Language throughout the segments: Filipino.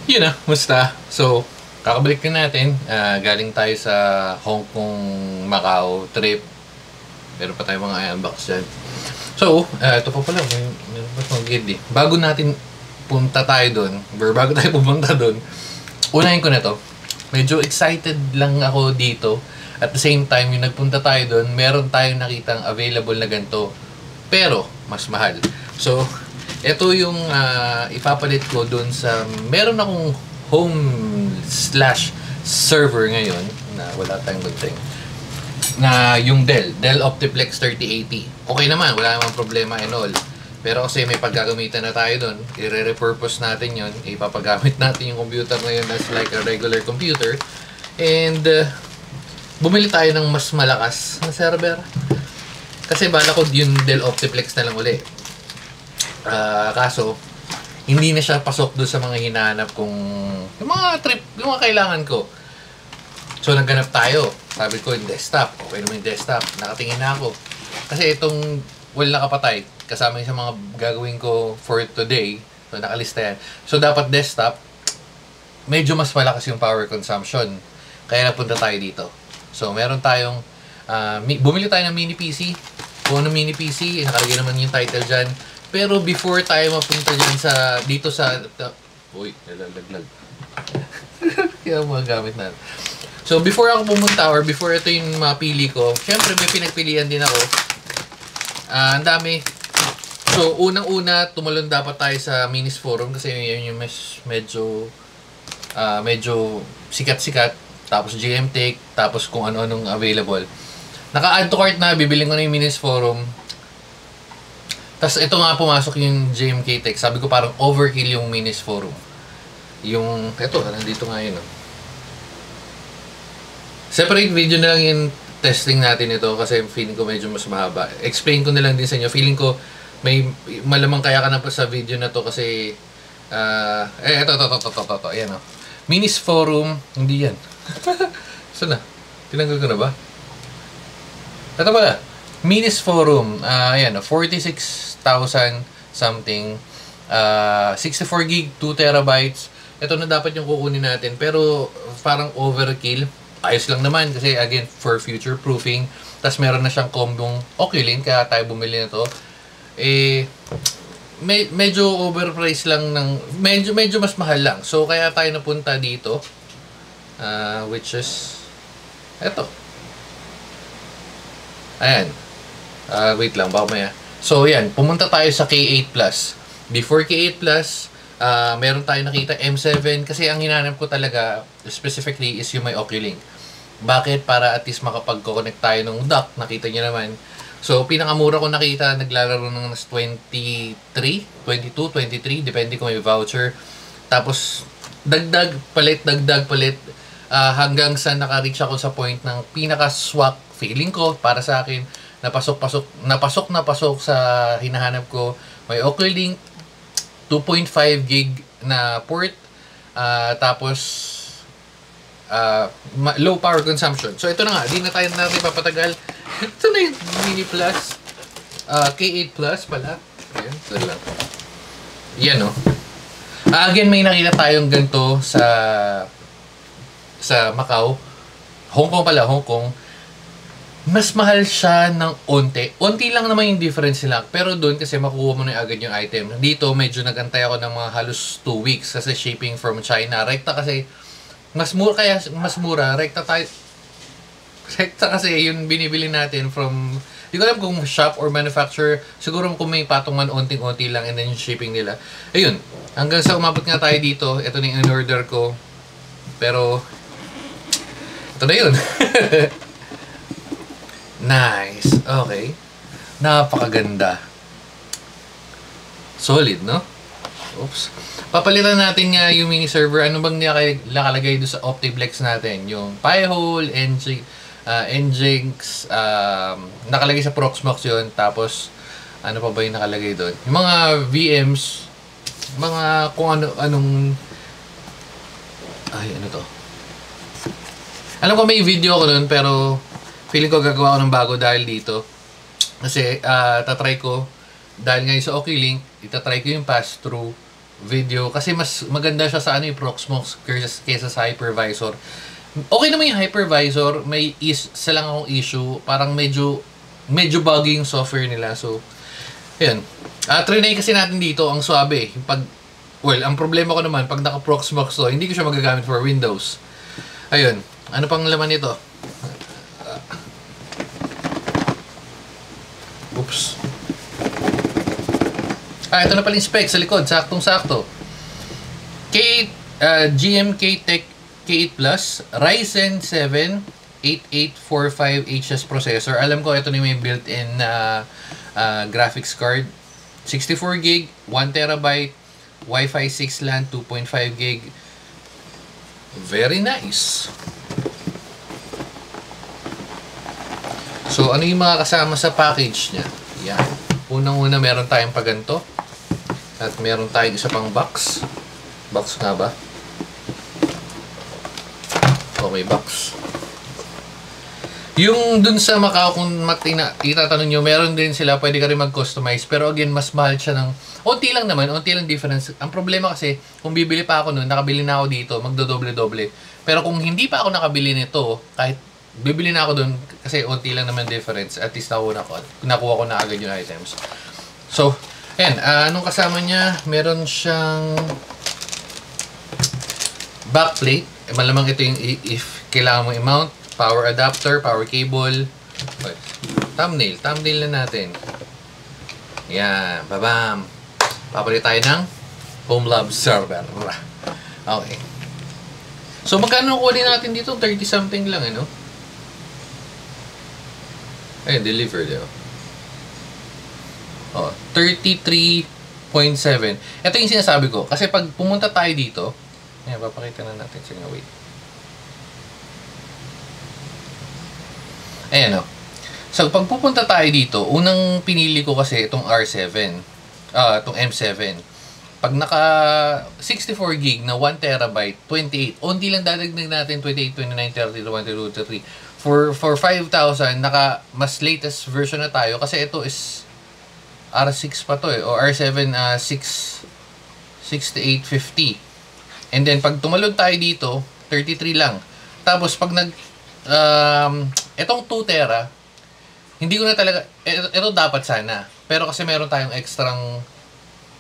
Yun na, musta? So, kakabalik na natin. Galing tayo sa Hong Kong, Macau trip. Meron pa tayo mga unbox dyan. So, ito pa pala. Meron pa mga gid eh. Bago natin punta tayo doon, or bago tayo pumunta doon, unahin ko na to. Medyo excited lang ako dito. At the same time, yung nagpunta tayo doon, meron tayong nakitang available na ganito. Pero, mas mahal. So, ito yung ipapalit ko doon sa meron akong home slash server ngayon na wala tayong good thing na yung Dell Optiplex 3080. Okay naman, wala namang problema and all. Pero kasi may paggagamitan na tayo doon, i-repurpose natin yun, ipapagamit natin yung computer na yun as like a regular computer. And bumili tayo ng mas malakas na server. Kasi bala ko yung Dell Optiplex na lang uli. Kaso, hindi na siya pasok doon sa mga hinahanap kong yung mga kailangan ko. So, nagganap tayo. Sabi ko, yung desktop. Okay naman yung desktop. Nakatingin na ako. Kasi itong wall nakapatay, kasama yung sa mga gagawin ko for today. So, nakalista yan. So, dapat desktop, medyo mas malakas yung power consumption. Kaya napunta tayo dito. So, meron tayong, bumili tayo ng mini PC. Kung ano mini PC, nakalagay naman yung title dyan. Pero before tayo mapunta dyan dito sa, uy, nalalaglag. Kaya mga gamit natin. So, before ako pumunta or before ito yung mapili ko, syempre may pinagpilian din ako. Ang dami. So, unang-una, tumalon dapat tayo sa Minis Forum kasi yun yung medyo sikat-sikat. Tapos GMTech, tapos kung ano-anong available. Naka-add to cart na, bibiling ko na yung Minis Forum. Tapos ito nga pumasok yung JMK Tech. Sabi ko parang overkill yung Minis Forum. Yung, ito, nandito nga yun. Separate video na lang yung testing natin ito kasi feeling ko medyo mas mahaba. Explain ko na lang din sa inyo. Feeling ko may malamang kaya ka na pa sa video na to kasi ito. Ayan o. Minis Forum, hindi yan. Saan na? Tinanggal ko na ba? Ito pala. Minis Forum, ayan, 46,000 something, 64 gig, 2 terabytes. Ito na dapat yung kukunin natin, pero parang overkill. Ayos lang naman kasi again, for future proofing. Tapos meron na siyang combong Oculin, kaya tayo bumili na to. Medyo overpriced lang medyo mas mahal lang. So, kaya tayo napunta dito, which is, eto. Ayan. Wait lang, baka maya. So, yan. Pumunta tayo sa K8 Plus. Before K8 Plus, meron tayo nakita M7. Kasi ang hinanap ko talaga, specifically, is yung may Oculink. Bakit? Para at least makapag-connect tayo ng dock. Nakita nyo naman. So, pinakamura ko nakita, naglalaro ng 23, 22, 23. Depende kung may voucher. Tapos, dagdag palit. Hanggang sa naka-reach ako sa point ng pinaka-swak feeling ko para sa akin. Napasok sa hinahanap ko. May Oculink 2.5 gig na port, tapos low power consumption. So ito na nga, di na tayo natin papatagal. Ito na yung Mini Plus, K8 Plus pala. Ayan, ito lang. Yan o. Again, may nakita tayong ganito sa Macau. Hong Kong pala, Hong Kong. Mas mahal siya ng onti. Onti lang naman yung difference nila. Pero doon kasi makuha mo na agad yung item. Dito medyo nagantay ako ng mga halos 2 weeks kasi shipping from China. Rekta kasi mas mura, kaya mas mura. Rekta kasi yung binibili natin from, hindi ko alam kung shop or manufacturer. Siguro kung may patungan onting-onti lang and then yung shipping nila. Ayun. Hanggang sa umabot nga tayo dito. Ito na yung in-order ko. Pero ito na yun. Nice. Okay. Napakaganda. Solid, no? Oops. Papalitan natin nga yung mini server. Ano bang nakalagay doon sa Optiplex natin? Yung Pi-hole, Nginx, nakalagay sa Proxmox yun. Tapos, ano pa ba yung nakalagay doon? Yung mga VMs, mga kung anong ay, ano to? Alam ko may video ko doon, pero feeling ko gagawa ko ng bago dahil dito. Kasi tatry ko, dahil ngayon sa Oculink, itatry ko yung pass-through video kasi mas maganda siya sa ano yung Proxmox kaysa sa hypervisor. Okay naman yung hypervisor, may isa lang akong issue, parang medyo buggy yung software nila. So, ayun. Trinay kasi natin dito, ang swabe. Ang problema ko naman, pag naka-Proxmox to, hindi ko siya magagamit for Windows. Ayun. Ano pang laman nito? Oops. Ito na pala yung specs sa likod. Saktong-sakto. GMK Tech K8 Plus, Ryzen 7 8845HS processor. Alam ko ito na may built-in graphics card. 64GB, 1TB, Wi-Fi 6 LAN, 2.5GB. Very nice. So, ano yung mga kasama sa package niya? Yan. Unang-una, meron tayong paganto. At meron tayong isa pang box. Box nga ba? Okay, box. Yung dun sa Macau, kung itatanong nyo, meron din sila, pwede ka rin mag-customize. Pero again, mas mahal siya ng onti lang naman, onti lang difference. Ang problema kasi, kung bibili pa ako nun, nakabili na ako dito, magdodoble-doble. Pero kung hindi pa ako nakabili nito, kahit bibili na ako dun, kasi onti lang naman difference, at least nakuha ko na agad yung items. So, ayan, anong kasama niya? Meron siyang backplate. Malamang ito yung if kailangan mo i-mount. Power adapter, power cable. Okay. Thumbnail na natin. Yan, babam. Papalit tayo ng HomeLab server. Okay. So, magkano kunin natin dito? 30 something lang, no? Ayun, delivered, oh. 33.7. Ito yung sinasabi ko. Kasi pag pumunta tayo dito, ayan, papakita na natin. Sige, wait. Ayan, so, pag pupunta tayo dito, unang pinili ko kasi itong R7. Itong M7. Pag naka 64GB na 1TB, 28. Onti lang dadagdag natin 28, 29, 30, 1, 2, 3. For 5,000, naka mas latest version na tayo. Kasi ito is R6 pa to o R7 6850. And then, pag tumalon tayo dito, 33 lang. Tapos, pag itong 2 tera, hindi ko na talaga, ito dapat sana. Pero kasi meron tayong extrang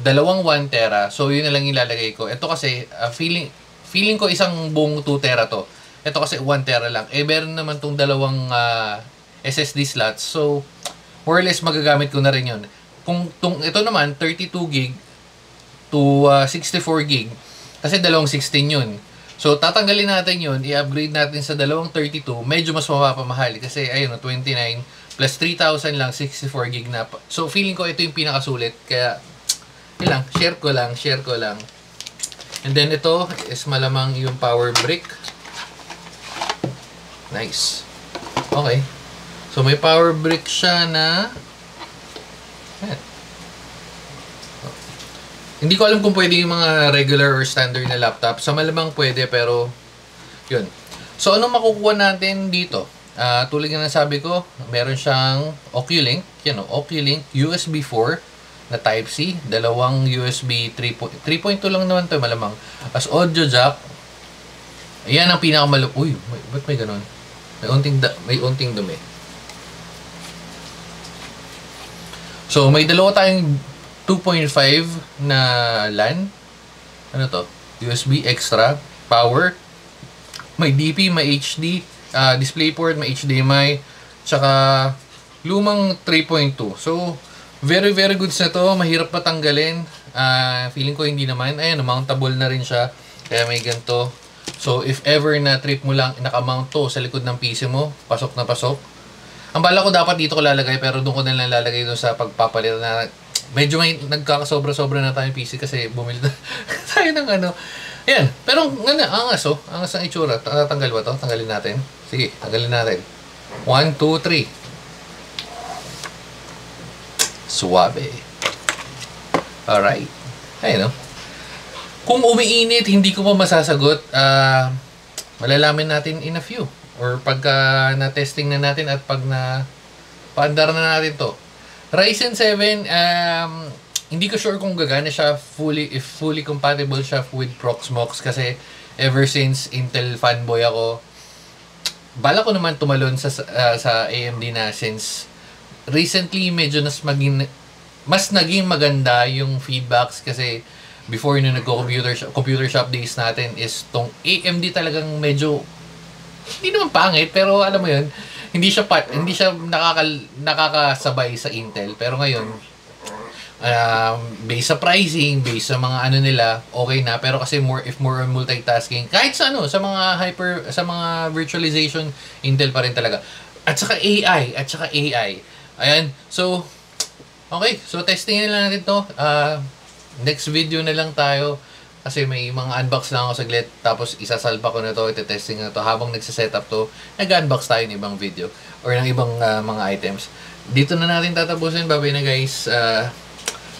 dalawang 1 tera, so yun na lang ilalagay ko. Ito kasi, feeling ko isang buong 2 tera to. Ito kasi 1 tera lang. Meron naman tong dalawang SSD slots. So, more or less magagamit ko na rin yun. Kung ito naman, 32GB to 64GB, kasi dalawang 16 yun. So, tatanggalin natin yun, i-upgrade natin sa dalawang 32, medyo mas mapapamahal. Kasi, ayun, 29 plus 3,000 lang, 64GB na. So, feeling ko ito yung pinakasulit. Kaya, yun lang, share ko lang. And then, ito is malamang yung power brick. Nice. Okay. So, may power brick siya na ayan. Hindi ko alam kung pwede yung mga regular or standard na laptop. Sa malamang pwede, pero yun. So, anong makukuha natin dito? Tulad nga sabi ko, meron siyang Oculink. Yan o, Oculink USB 4 na Type-C. Dalawang USB 3.2 lang naman to malamang. As audio jack. Ayan ang Uy, ba't may ganun? May unting dumi. So, may dalawa tayong 2.5 na LAN. Ano to? USB extra. Power. May DP, may HD. DisplayPort, may HDMI. Tsaka lumang 3.2. So, very good na to. Mahirap patanggalin. Feeling ko hindi naman. Ayan, mountable na rin siya. Kaya may ganito. So, if ever na trip mo lang, nakamount to sa likod ng PC mo, pasok na pasok. Ang bala ko dapat dito ko lalagay, pero doon ko na lang lalagay doon sa pagpapalit na medyo may nagkakasobra-sobra na tayong PC kasi bumili na tayo ng ano. Ayan. Pero angas oh. Angas ang itsura. Tatanggal ba to? Tanggalin natin. Sige, tanggalin natin. 1, 2, 3. Suwabe. Alright. Ayun oh. Kung umiinit, hindi ko pa masasagot. Malalaman natin in a few. Or pagka na-testing na natin at pag na paandar na natin to. Ryzen 7, hindi ko sure kung gagana siya if fully compatible siya with Proxmox kasi ever since Intel fanboy ako, bala ko naman tumalon sa AMD na since recently medyo mas naging maganda yung feedbacks kasi before nung computer shop days natin is tong AMD talagang medyo hindi naman pangit pero alam mo yun, hindi siya nakakasabay sa Intel pero ngayon based sa pricing, based sa mga ano nila, okay na. Pero kasi if more on multitasking, kahit sa sa mga virtualization, Intel pa rin talaga. At saka AI. Ayan. So, okay. So, testingin na lang natin to. Next video na lang tayo. Kasi may mga unbox lang ako saglit. Tapos, isasalpa ko na to. Ite-testing na to. Habang nagsiset-up to, nag-unbox tayo ng ibang video. Or ng ibang mga items. Dito na natin tatapusin. Bye-bye na guys.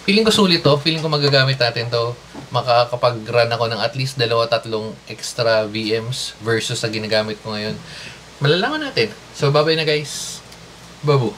Feeling ko sulit to. Feeling ko magagamit natin to. Makakapag-run ako ng at least 2-3 extra VMs versus sa ginagamit ko ngayon. Malalaman natin. So, bye-bye na guys. Babu.